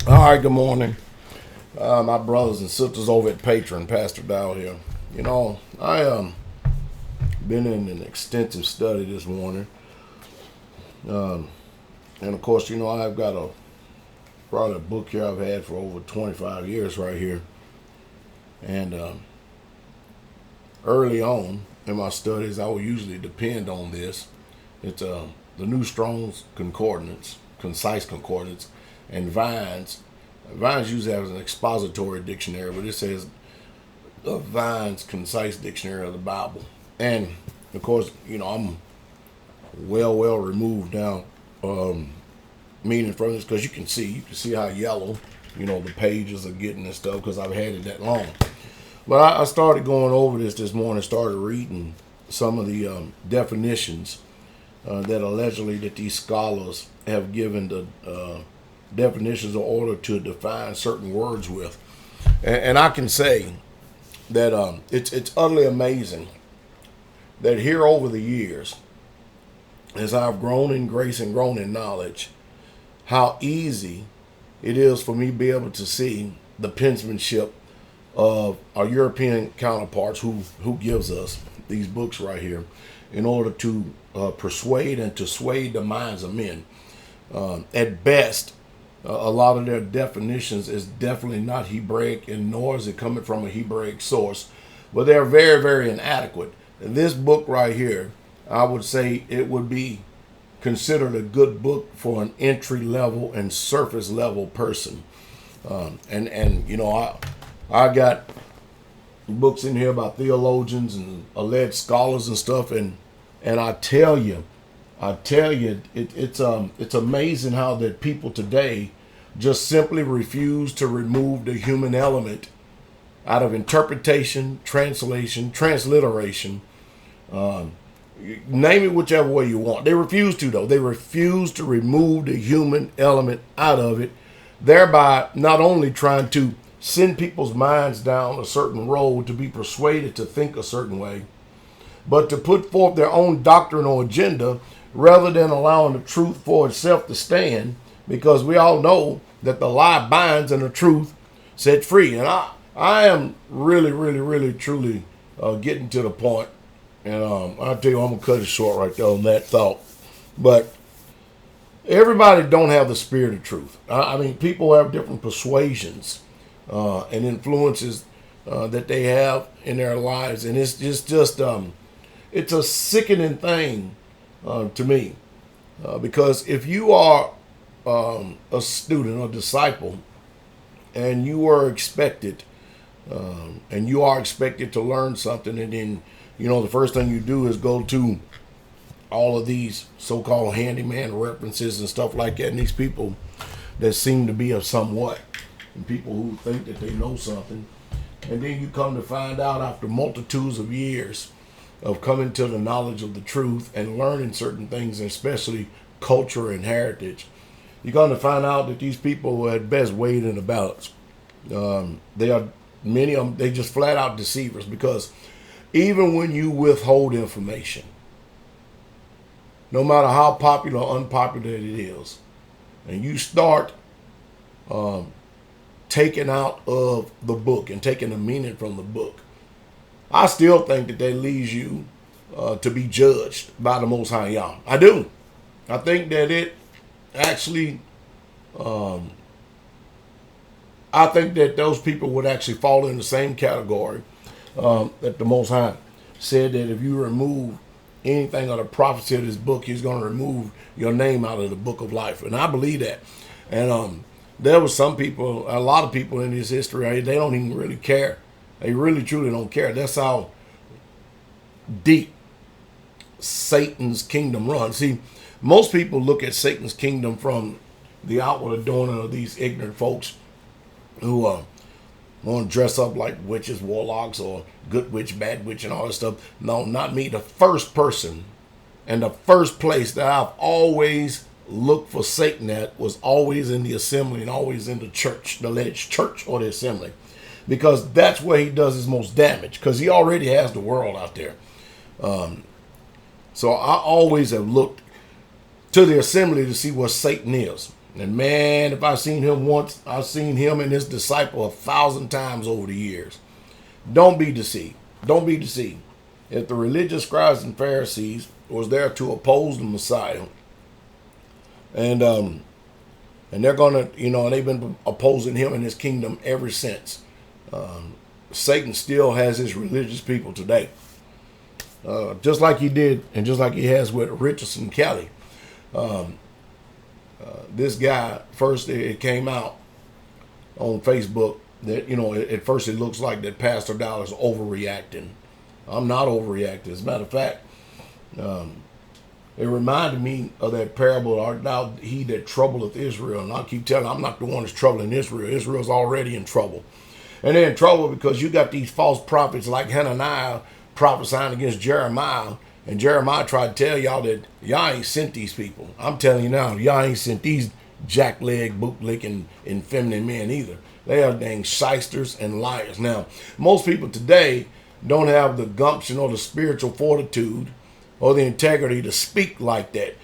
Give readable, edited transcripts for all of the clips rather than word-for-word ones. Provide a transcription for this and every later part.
All right, good morning. My brothers and sisters over at Patron, PastorDowell here. I been in an extensive study this morning. And of course, I've got probably a book here I've had for over 25 years right here. And early on in my studies, I would usually depend on this. It's the New Strong's Concordance, Concise Concordance, and Vine's. Vine's usually has an expository dictionary, but it says Vine's Concise Dictionary of the Bible. And of course, I'm well removed now, meaning from this, because you can see how yellow, the pages are getting and stuff, because I've had it that long. But I started going over this morning, started reading some of the definitions that allegedly that these scholars have given the definitions in order to define certain words with. And I can say that it's utterly amazing that here over the years, as I've grown in grace and grown in knowledge, how easy it is for me to be able to see the penmanship of our European counterparts who gives us these books right here in order to persuade and to sway the minds of men. At best, a lot of their definitions is definitely not Hebraic, and nor is it coming from a Hebraic source, but they're very, very inadequate. And this book right here, I would say it would be considered a good book for an entry level and surface level person. I got books in here about theologians and alleged scholars and stuff, and I tell you, it's amazing how that people today just simply refuse to remove the human element out of interpretation, translation, transliteration. Name it whichever way you want. They refuse to, though. They refuse to remove the human element out of it, thereby not only trying to send people's minds down a certain road to be persuaded to think a certain way, but to put forth their own doctrinal agenda rather than allowing the truth for itself to stand, because we all know that the lie binds and the truth set free. And I am really, truly getting to the point, and I'll tell you, I'm going to cut it short right there on that thought. But everybody don't have the spirit of truth. I mean, people have different persuasions and influences that they have in their lives, and it's just it's a sickening thing to me, because if you are a student or disciple and you are expected to learn something, and then the first thing you do is go to all of these so-called handyman references and stuff like that, and these people that seem to be of somewhat, and people who think that they know something, and then you come to find out after multitudes of years of coming to the knowledge of the truth and learning certain things, especially culture and heritage, you're going to find out that these people are at best weighed in the balance. They are, many of them, they just flat out deceivers, because even when you withhold information, no matter how popular or unpopular it is, and you start taking out of the book and taking the meaning from the book, I still think that leaves you to be judged by the Most High Yah. I do. I think that it actually, I think that those people would actually fall in the same category that the Most High said that if you remove anything of the prophecy of this book, He's going to remove your name out of the book of life. And I believe that. And there was some people, a lot of people in this history, they don't even really care. They really, truly don't care. That's how deep Satan's kingdom runs. See, most people look at Satan's kingdom from the outward adorning of these ignorant folks who want to dress up like witches, warlocks, or good witch, bad witch, and all that stuff. No, not me. The first person and the first place that I've always looked for Satan at was always in the assembly and always in the church, the alleged church or the assembly. Because that's where he does his most damage, because he already has the world out there. So I always have looked to the assembly to see what Satan is. And man, if I've seen him once, I've seen him and his disciple 1,000 times over the years. Don't be deceived. Don't be deceived. If the religious scribes and Pharisees was there to oppose the Messiah, and they're gonna, and they've been opposing him and his kingdom ever since. Satan still has his religious people today, just like he did, and just like he has with Richardson Kelly. This guy, first it came out on Facebook that, at first it looks like that PastorDowell is overreacting. I'm not overreacting. As a matter of fact, it reminded me of that parable, art thou he that troubleth Israel. And I keep telling you, I'm not the one that's troubling Israel. Israel's already in trouble. And they're in trouble because you got these false prophets like Hananiah prophesying against Jeremiah. And Jeremiah tried to tell y'all that y'all ain't sent these people. I'm telling you now, y'all ain't sent these jackleg, bootlicking, and feminine men either. They are dang shysters and liars. Now, most people today don't have the gumption or the spiritual fortitude or the integrity to speak like that.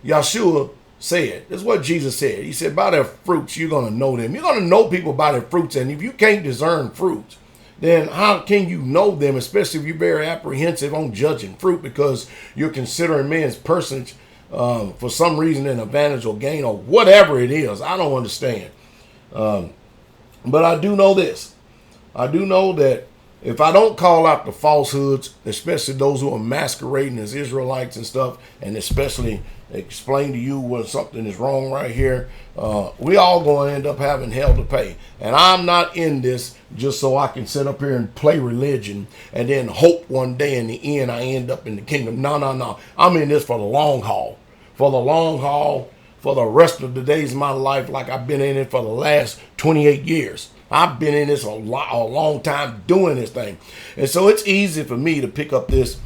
Yeshua said, that's what Jesus said. He said, by their fruits, you're going to know them. You're going to know people by their fruits. And if you can't discern fruits, then how can you know them, especially if you're very apprehensive on judging fruit because you're considering man's personage for some reason an advantage or gain or whatever it is. I don't understand. But I do know this. I do know that if I don't call out the falsehoods, especially those who are masquerading as Israelites and stuff, and especially explain to you when something is wrong right here, we all going to end up having hell to pay. And I'm not in this just so I can sit up here and play religion and then hope one day in the end I end up in the kingdom. No. I'm in this for the long haul. For the long haul, for the rest of the days of my life, like I've been in it for the last 28 years. I've been in this a long time doing this thing. And so it's easy for me to pick up this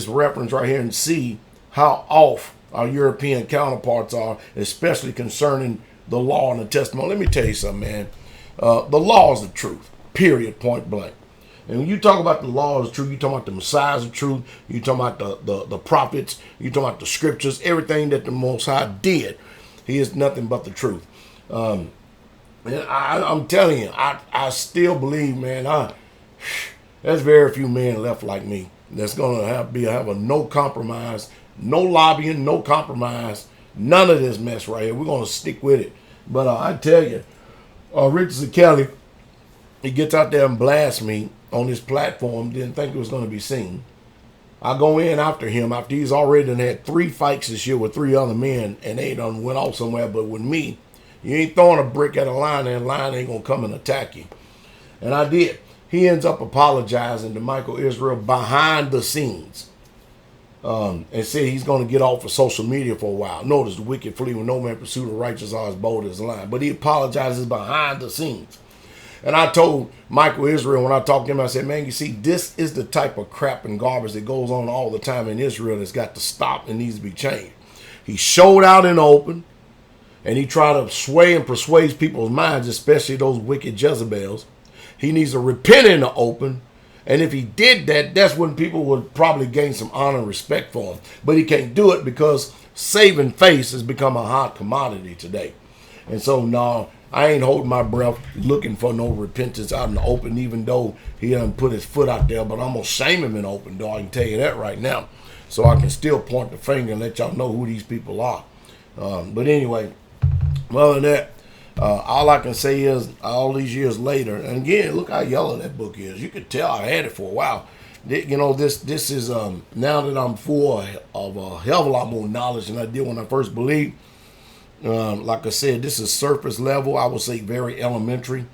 reference right here and see how off our European counterparts are, especially concerning the law and the testimony. Let me tell you something, man. The law is the truth, period, point blank. And when you talk about the law is the truth, you talk about the Messiah is the truth, you talk about the prophets, you talk about the scriptures, everything that the Most High did. He is nothing but the truth. And I'm telling you, I still believe, man, there's very few men left like me that's going to have a no compromise, no lobbying, no compromise, none of this mess right here. We're going to stick with it. But I tell you, Richardson Kelly, he gets out there and blasts me on his platform, didn't think it was going to be seen. I go in after him after he's already had 3 fights this year with 3 other men, and they done went off somewhere. But with me, you ain't throwing a brick at a line, and the line ain't going to come and attack you. And I did. He ends up apologizing to Michael Israel behind the scenes and said he's going to get off of social media for a while. Notice the wicked flee when no man pursue the righteous are as bold as a lion. But he apologizes behind the scenes. And I told Michael Israel when I talked to him, I said, man, you see, this is the type of crap and garbage that goes on all the time in Israel that's got to stop and needs to be changed. He showed out in the open, and he tried to sway and persuade people's minds, especially those wicked Jezebels. He needs to repent in the open. And if he did that, that's when people would probably gain some honor and respect for him. But he can't do it because saving face has become a hot commodity today. And so, no, I ain't holding my breath looking for no repentance out in the open, even though he hasn't put his foot out there. But I'm going to shame him in the open, though. I can tell you that right now. So I can still point the finger and let y'all know who these people are. But anyway, other than that, all I can say is all these years later, and again, look how yellow that book is. You could tell I had it for a while. You know, this is, now that I'm full of a hell of a lot more knowledge than I did when I first believed. Like I said, this is surface level. I would say very elementary,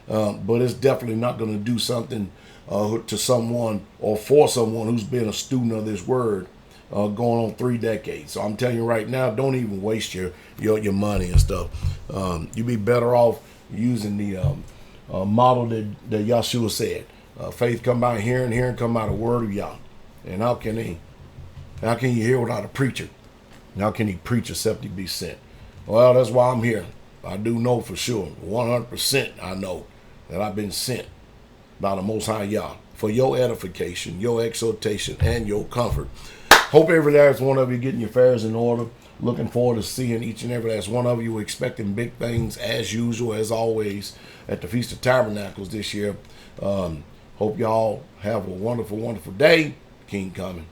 but it's definitely not going to do something to someone or for someone who's been a student of this word going on 3 decades. So I'm telling you right now, don't even waste your money and stuff. You'd be better off using the model that Yeshua said. Faith come by hearing, hearing come by the word of Yah. And how can you hear without a preacher? And how can he preach except he be sent? Well, that's why I'm here. I do know for sure, 100% I know that I've been sent by the Most High Yah for your edification, your exhortation, and your comfort. Hope every last one of you getting your affairs in order. Looking forward to seeing each and every last one of you. We're expecting big things as usual, as always, at the Feast of Tabernacles this year. Hope y'all have a wonderful, wonderful day. King coming.